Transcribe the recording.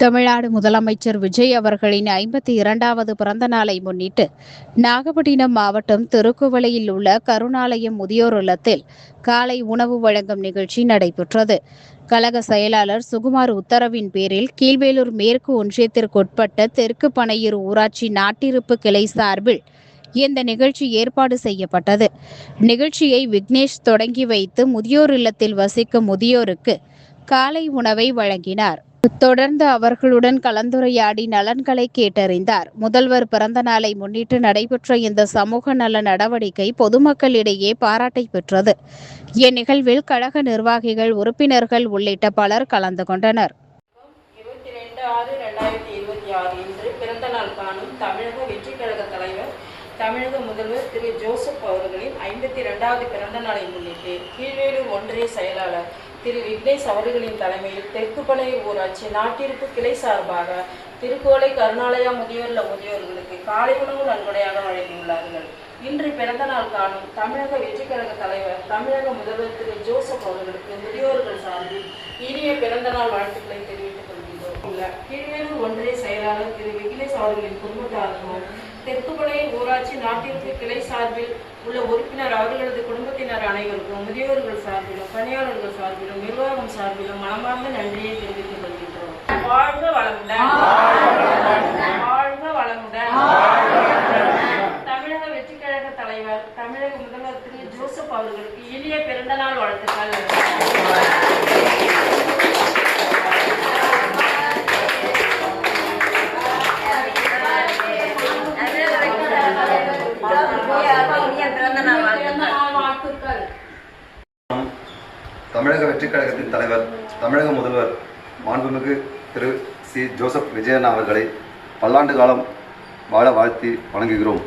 தமிழ்நாடு முதலமைச்சர் விஜய் அவர்களின் 52வது பிறந்த நாளை முன்னிட்டு நாகப்பட்டினம் மாவட்டம் திருக்குவளையில் உள்ள கருணாலயம் முதியோர் இல்லத்தில் காலை உணவு வழங்கும் நிகழ்ச்சி நடைபெற்றது. கழக செயலாளர் சுகுமார் உத்தரவின் பேரில் கீழ்வேலூர் மேற்கு ஒன்றியத்திற்குட்பட்ட தெற்கு பனையூர் ஊராட்சி நாட்டிருப்பு கிளை சார்பில் இந்த நிகழ்ச்சி ஏற்பாடு செய்யப்பட்டது. நிகழ்ச்சியை விக்னேஷ் தொடங்கி வைத்து முதியோர் இல்லத்தில் வசிக்கும் முதியோருக்கு காலை உணவை வழங்கினார். தொடர்ந்து அவர்களுடன் கலந்துரையாடி நலன்களை கேட்டறிந்தார். முதல்வர் பிறந்த நாளை முன்னிட்டு நடைபெற்ற இந்த சமூக நல நடவடிக்கை பொதுமக்களிடையே பாராட்டை பெற்றது. இந்நிகழ்வில் கழக நிர்வாகிகள், உறுப்பினர்கள் உள்ளிட்ட பலர் கலந்து கொண்டனர். 22/6/2026 இன்று பிறந்த நாள் காணும் தமிழக வெற்றிக் கழக தலைவர், தமிழக முதல்வர் திரு ஜோசப் அவர்களின் 52வது பிறந்த நாளை முன்னிட்டு கீழ்வேலூர் ஒன்றிய செயலாளர் திரு விக்னேஷ் அவர்களின் தலைமையில் தெற்கு பனையூர் ஊராட்சி நாட்டிருப்பு கிளை சார்பாக திருக்குவளை கருணாலயா முதியோர்களுக்கு காலை உணவு நன்கொடையாக வழங்கியுள்ளார்கள். இன்று பிறந்த நாள் காணும் தமிழக வெற்றிக் கழக தலைவர், தமிழக முதல்வர் திரு ஜோசப் அவர்களுக்கு முதியோர்கள் சார்பில் இனிய பிறந்த நாள் வாழ்த்துக்களை தெரிவித்துக் கொள்கின்றோம். கீழ்வேலூர் ஒன்றிய செயலாளர் திரு விக்னேஷ் அவர்களின் குடும்பத்தாருக்கும் தெற்குப்பனையூர் ஊராட்சி நாட்டிற்கு கிளை சார்பில் உள்ள உறுப்பினர் அவர்களது குடும்பத்தினர் அனைவருக்கும் முதியோர்கள் சார்பிலும், பணியாளர்கள் சார்பிலும், நிர்வாகம் சார்பிலும் மனமார்ந்த நன்றியை தெரிவித்துக் கொள்கின்றோம். வாழ்க வளமுடன், வாழ்க வளமுடன். தமிழக வெற்றிக் கழக தலைவர், தமிழக முதல்வர் திரு ஜோசப் அவர்களுக்கு இனிய பிறந்த நாள் வாழ்த்துக்கள். தமிழக வெற்றிக் கழகத்தின் தலைவர், தமிழக முதல்வர் மாண்புமிகு திரு சி. ஜோசப் விஜயன் அவர்களை பல்லாண்டு காலம் வாழ வாழ்த்தி வணங்குகிறோம்.